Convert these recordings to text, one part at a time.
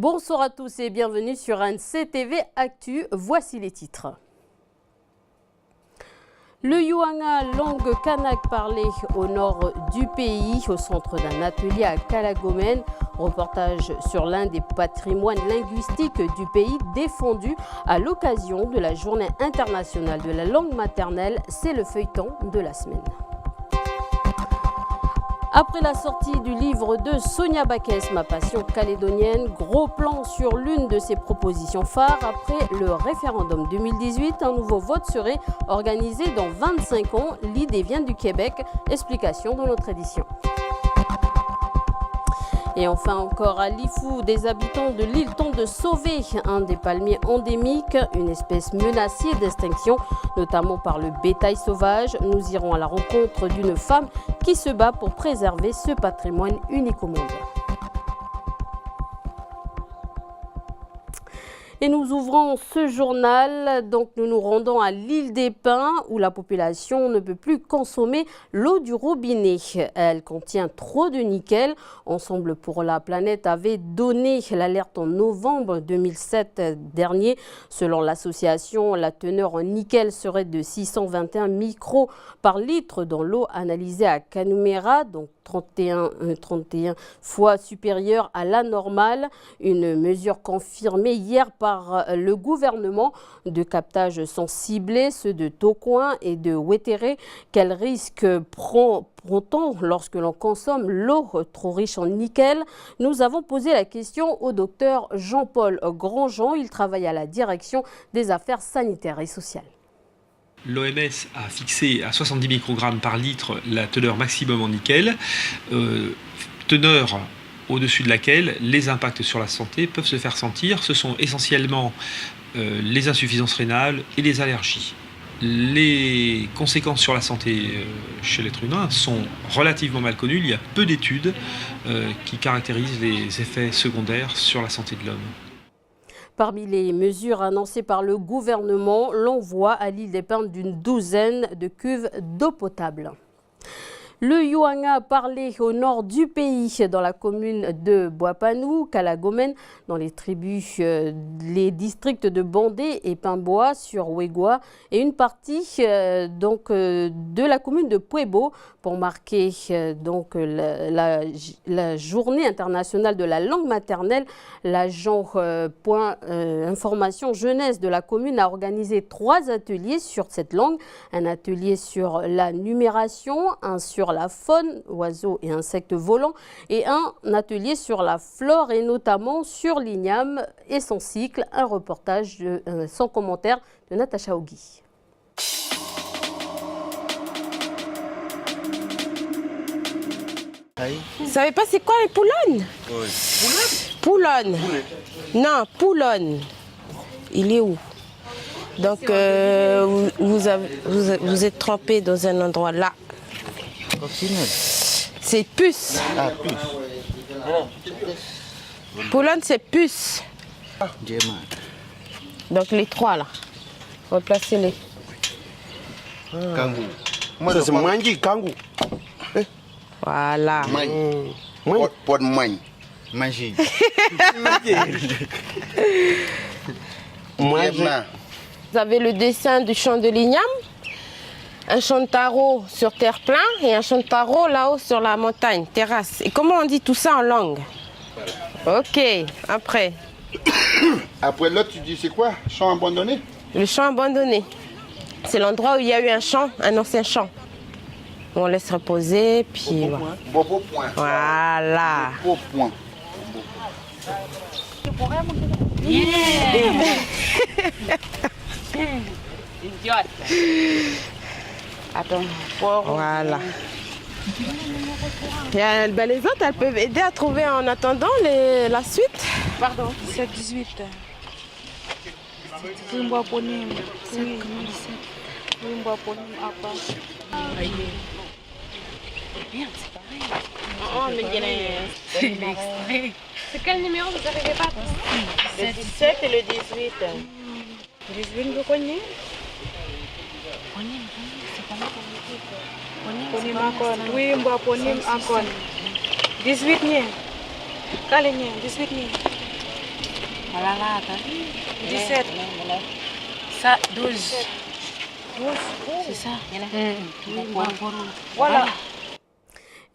Bonsoir à tous et bienvenue sur NCTV Actu. Voici les titres. Le Yuanga, langue kanak parlée au nord du pays, au centre d'un atelier à Kalagomène. Reportage sur l'un des patrimoines linguistiques du pays défendu à l'occasion de la Journée internationale de la langue maternelle. C'est le feuilleton de la semaine. Après la sortie du livre de Sonia Baquès, Ma passion calédonienne, gros plan sur l'une de ses propositions phares. Après le référendum 2018, un nouveau vote serait organisé dans 25 ans. L'idée vient du Québec. Explication dans notre édition. Et enfin encore à Lifou, des habitants de l'île tentent de sauver un des palmiers endémiques, une espèce menacée d'extinction, notamment par le bétail sauvage. Nous irons à la rencontre d'une femme qui se bat pour préserver ce patrimoine unique au monde. Et nous ouvrons ce journal, donc nous nous rendons à l'île des Pins où la population ne peut plus consommer l'eau du robinet. Elle contient trop de nickel. Ensemble pour la planète avait donné l'alerte en novembre 2007 dernier. Selon l'association, la teneur en nickel serait de 621 micros par litre dans l'eau analysée à Canumera, donc 31 fois supérieure à la normale. Une mesure confirmée hier par le gouvernement. De captages sont ciblés, ceux de Tocoin et de Wétéré. Quel risque prend-on lorsque l'on consomme l'eau trop riche en nickel? Nous avons posé la question au docteur Jean-Paul Grandjean. Il travaille à la direction des affaires sanitaires et sociales. L'OMS a fixé à 70 microgrammes par litre la teneur maximum en nickel, teneur au-dessus de laquelle les impacts sur la santé peuvent se faire sentir. Ce sont essentiellement les insuffisances rénales et les allergies. Les conséquences sur la santé chez l'être humain sont relativement mal connues. Il y a peu d'études qui caractérisent les effets secondaires sur la santé de l'homme. Parmi les mesures annoncées par le gouvernement, l'envoi à l'île des Pins d'une douzaine de cuves d'eau potable. Le Yuanga parlé au nord du pays, dans la commune de Boapanou, Kalagomène, dans les tribus, les districts de Bandé et Pimboa sur Ouégoua, et une partie de la commune de Puebo pour marquer la journée internationale de la langue maternelle. L'agent information jeunesse de la commune a organisé 3 ateliers sur cette langue. Un atelier sur la numération, un sur la faune, oiseaux et insectes volants, et un atelier sur la flore et notamment sur l'igname et son cycle. Un reportage sans commentaire de Natacha Ogui. Vous savez pas c'est quoi les poulonnes? Oui. Poulonnes. Non, poulonnes. Il est où? Donc vous êtes trempé dans un endroit là. C'est puce. Ah, puce. Poulonne, c'est puce. Donc les 3 là. Replacez-les. Kangou. Moi, c'est mangi, kangou. Voilà. Pot magne. Magie. Vous avez le dessin du champ de l'igname, un champ de taro sur terre plein et un champ de taro là-haut sur la montagne, terrasse. Et comment on dit tout ça en langue? Ok, après. Après l'autre, tu dis c'est quoi? Champ abandonné? Le champ abandonné. C'est l'endroit où il y a eu un champ, un ancien champ. On laisse reposer, puis Bobo point. Voilà. Bobo point. Voilà. Les autres, elles peuvent aider à trouver en attendant la suite. Pardon, 7-18. Merde, c'est pareil. Oh, mais C'est l'extrait. C'est quel numéro vous n'arrivez pas? Le 17 et le 18. Le 18, vous connaissez? C'est pas mal pour l'équipe. Oui, mba ponim akon. 18 nye. Kale nye, 18 nye. Voilà, là, t'as vu 17. Ça, 12. 12, c'est ça. Voilà.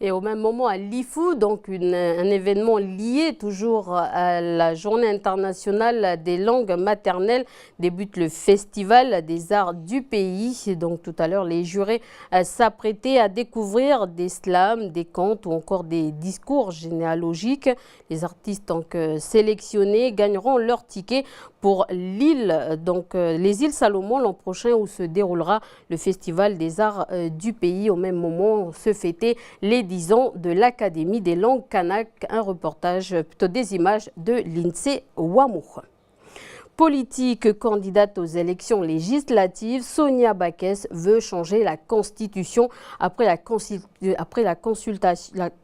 Et au même moment à Lifou, donc un événement lié toujours à la Journée internationale des langues maternelles, débute le Festival des arts du pays. Et donc tout à l'heure, les jurés s'apprêtaient à découvrir des slams, des contes ou encore des discours généalogiques. Les artistes donc sélectionnés gagneront leur ticket pour l'île, donc les îles Salomon l'an prochain où se déroulera le Festival des arts du pays. Au même moment, se fêtait les 10 ans de l'Académie des langues kanak. Un reportage, plutôt des images de l'INSEE Ouamour. Politique, candidate aux élections législatives, Sonia Backès veut changer la Constitution après la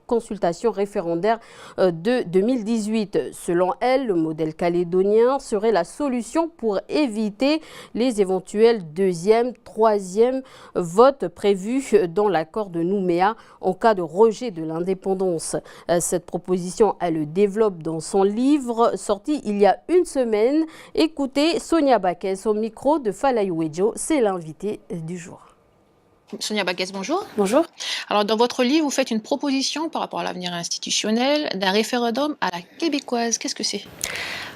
consultation référendaire de 2018. Selon elle, le modèle calédonien serait la solution pour éviter les éventuels deuxième, troisième votes prévus dans l'accord de Nouméa en cas de rejet de l'indépendance. Cette proposition, elle le développe dans son livre sorti il y a une semaine. Écoutez Sonia Backès au micro de Falaï Wedjo, c'est l'invité du jour. Sonia Backès, bonjour. Bonjour. Alors, dans votre livre, vous faites une proposition par rapport à l'avenir institutionnel d'un référendum à la québécoise. Qu'est-ce que c'est ?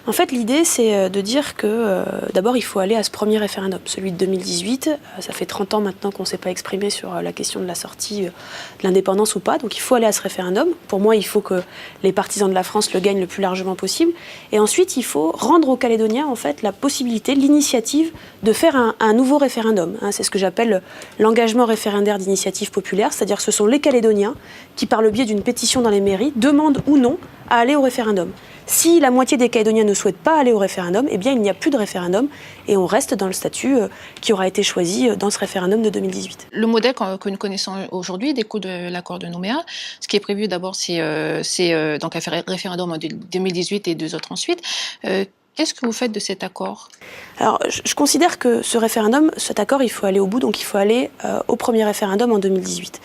En fait, l'idée, c'est de dire que d'abord, il faut aller à ce premier référendum, celui de 2018. Ça fait 30 ans maintenant qu'on ne s'est pas exprimé sur la question de la sortie de l'indépendance ou pas. Donc, il faut aller à ce référendum. Pour moi, il faut que les partisans de la France le gagnent le plus largement possible. Et ensuite, il faut rendre aux Calédoniens, en fait, la possibilité, l'initiative de faire un nouveau référendum. C'est ce que j'appelle l'engagement référendaire d'initiative populaire. C'est-à-dire que ce sont les Calédoniens qui, par le biais d'une pétition dans les mairies, demandent ou non à aller au référendum. Si la moitié des Calédoniens ne souhaitent pas aller au référendum, eh bien il n'y a plus de référendum et on reste dans le statut qui aura été choisi dans ce référendum de 2018. Le modèle que nous connaissons aujourd'hui découle de l'accord de Nouméa. Ce qui est prévu d'abord, c'est donc un référendum en 2018 et 2 autres ensuite. Qu'est-ce que vous faites de cet accord ? Alors, je considère que ce référendum, cet accord, il faut aller au bout, donc il faut aller au premier référendum en 2018.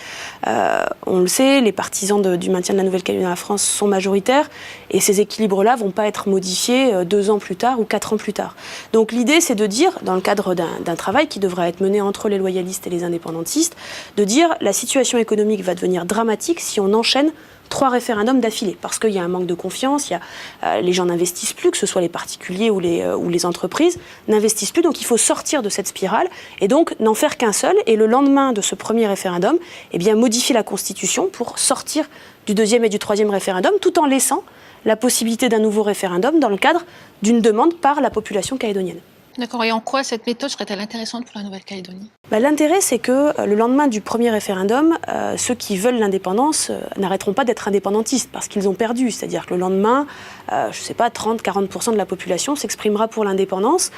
On le sait, les partisans du maintien de la Nouvelle-Calédonie dans la France sont majoritaires et ces équilibres-là ne vont pas être modifiés 2 ans plus tard ou 4 ans plus tard. Donc l'idée, c'est de dire, dans le cadre d'un travail qui devra être mené entre les loyalistes et les indépendantistes, de dire la situation économique va devenir dramatique si on enchaîne 3 référendums d'affilée, parce qu'il y a un manque de confiance, les gens n'investissent plus, que ce soit les particuliers ou les entreprises, n'investissent plus, donc il faut sortir de cette spirale, et donc n'en faire qu'un seul, et le lendemain de ce premier référendum, eh bien, modifier la Constitution pour sortir du 2e et du 3e référendum, tout en laissant la possibilité d'un nouveau référendum dans le cadre d'une demande par la population calédonienne. D'accord. Et en quoi cette méthode serait-elle intéressante pour la Nouvelle-Calédonie ? L'intérêt, c'est que le lendemain du premier référendum, ceux qui veulent l'indépendance n'arrêteront pas d'être indépendantistes parce qu'ils ont perdu. C'est-à-dire que le lendemain, 30-40% de la population s'exprimera pour l'indépendance.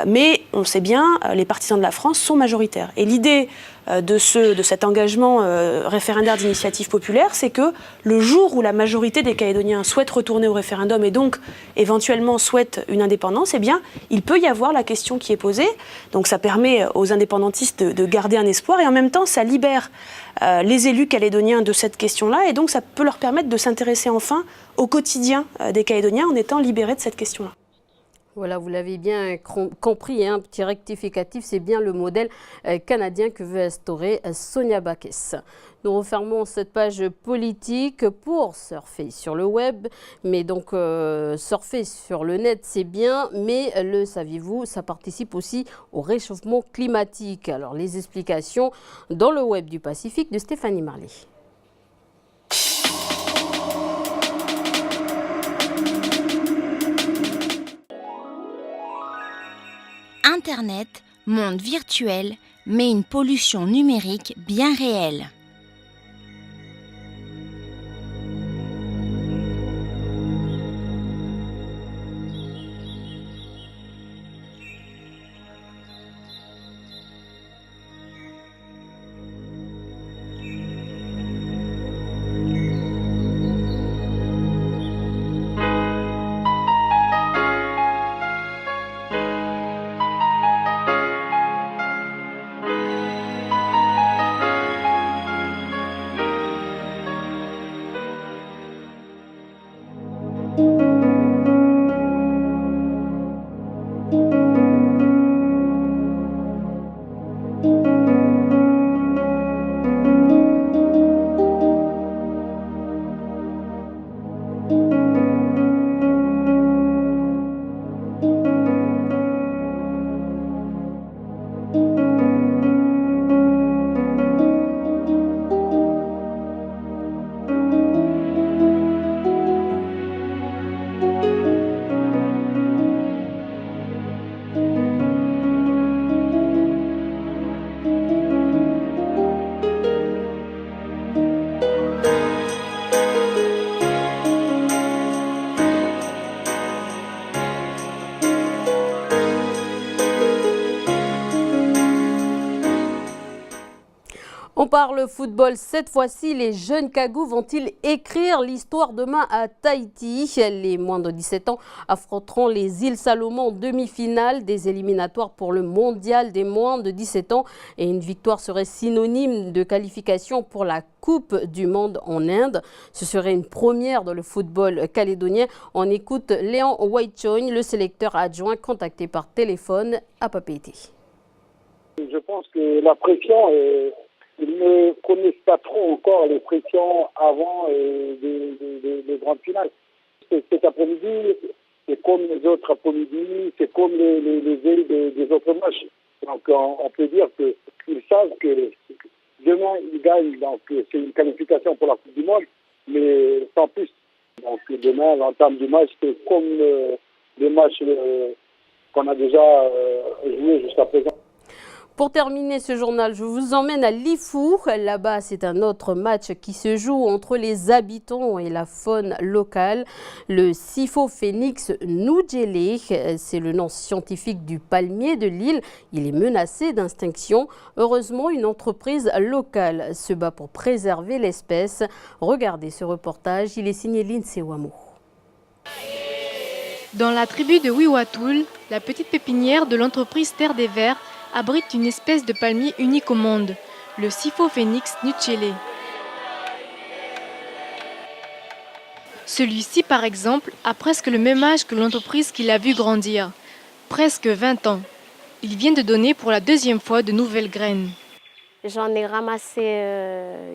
Mais on sait bien, les partisans de la France sont majoritaires. Et l'idée de cet engagement référendaire d'initiative populaire, c'est que le jour où la majorité des Calédoniens souhaitent retourner au référendum et donc éventuellement souhaitent une indépendance, eh bien, il peut y avoir la question qui est posée. Donc ça permet aux indépendantistes de garder un espoir et en même temps, ça libère les élus calédoniens de cette question-là et donc ça peut leur permettre de s'intéresser enfin au quotidien des Calédoniens en étant libérés de cette question-là. Voilà, vous l'avez bien compris, un petit rectificatif, c'est bien le modèle canadien que veut instaurer Sonia Backès. Nous refermons cette page politique pour surfer sur le web, mais donc surfer sur le net c'est bien, mais le saviez-vous, ça participe aussi au réchauffement climatique. Alors les explications dans le web du Pacifique de Stéphanie Marley. Internet, monde virtuel, mais une pollution numérique bien réelle. parle football cette fois-ci. Les jeunes Cagous vont-ils écrire l'histoire demain à Tahiti? Les moins de 17 ans affronteront les îles Salomon en demi-finale des éliminatoires pour le mondial des moins de 17 ans. Et une victoire serait synonyme de qualification pour la Coupe du Monde en Inde. Ce serait une première dans le football calédonien. On écoute Léon Waichogne, le sélecteur adjoint contacté par téléphone à Papeete. Je pense que la pression, ils ne connaissent pas trop encore les pressions avant des grandes finales. Cet après-midi, c'est comme les autres après-midi, c'est comme les veilles des autres matchs. Donc on peut dire qu'ils savent que demain ils gagnent, donc c'est une qualification pour la Coupe du Monde, mais sans plus. Donc demain, l'entame du match, c'est comme les matchs qu'on a déjà joués jusqu'à présent. Pour terminer ce journal, je vous emmène à Lifou. Là-bas, c'est un autre match qui se joue entre les habitants et la faune locale. Le Sifo Phoenix Nujele, c'est le nom scientifique du palmier de l'île. Il est menacé d'extinction. Heureusement, une entreprise locale se bat pour préserver l'espèce. Regardez ce reportage, il est signé Lindsay Wamo. Dans la tribu de Wiwatul, la petite pépinière de l'entreprise Terre des Vers abrite une espèce de palmier unique au monde, le Sifo Phoenix Nujele. Celui-ci, par exemple, a presque le même âge que l'entreprise qui l'a vu grandir, presque 20 ans. Il vient de donner pour la deuxième fois de nouvelles graines. J'en ai ramassé,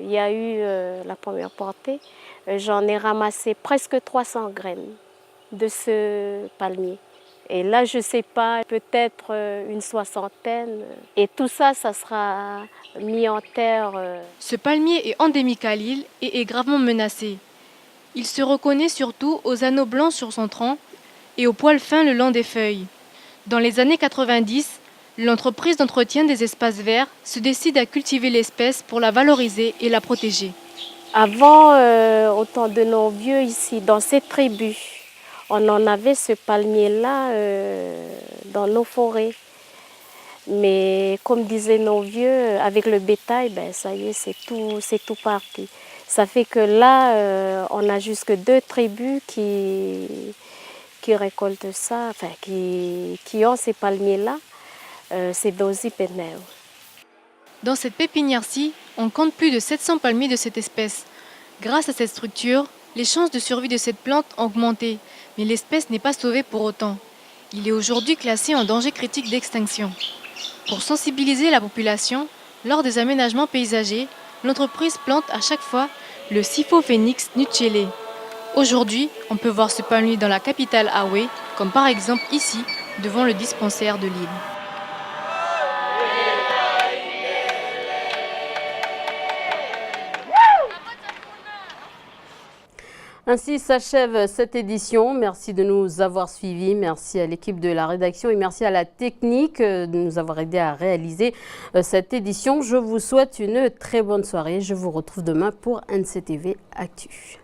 il y a eu la première portée, j'en ai ramassé presque 300 graines de ce palmier. Et là, je ne sais pas, peut-être une soixantaine. Et tout ça, ça sera mis en terre. Ce palmier est endémique à l'île et est gravement menacé. Il se reconnaît surtout aux anneaux blancs sur son tronc et aux poils fins le long des feuilles. Dans les années 90, l'entreprise d'entretien des espaces verts se décide à cultiver l'espèce pour la valoriser et la protéger. Avant, au temps de nos vieux ici, dans cette tribu, on en avait ce palmier-là dans nos forêts. Mais comme disaient nos vieux, avec le bétail, ben, ça y est, c'est tout parti. Ça fait que là, on a jusque 2 tribus qui récoltent ça, enfin, qui ont ces palmiers-là. C'est Dosi Peneo. Dans cette pépinière-ci, on compte plus de 700 palmiers de cette espèce. Grâce à cette structure, les chances de survie de cette plante ont augmenté. Mais l'espèce n'est pas sauvée pour autant. Il est aujourd'hui classé en danger critique d'extinction. Pour sensibiliser la population, lors des aménagements paysagers, l'entreprise plante à chaque fois le Sifo Phoenix Nujele. Aujourd'hui, on peut voir ce palmier dans la capitale Hawaï, comme par exemple ici, devant le dispensaire de l'île. Ainsi s'achève cette édition. Merci de nous avoir suivis. Merci à l'équipe de la rédaction et merci à la technique de nous avoir aidé à réaliser cette édition. Je vous souhaite une très bonne soirée. Je vous retrouve demain pour NCTV Actu.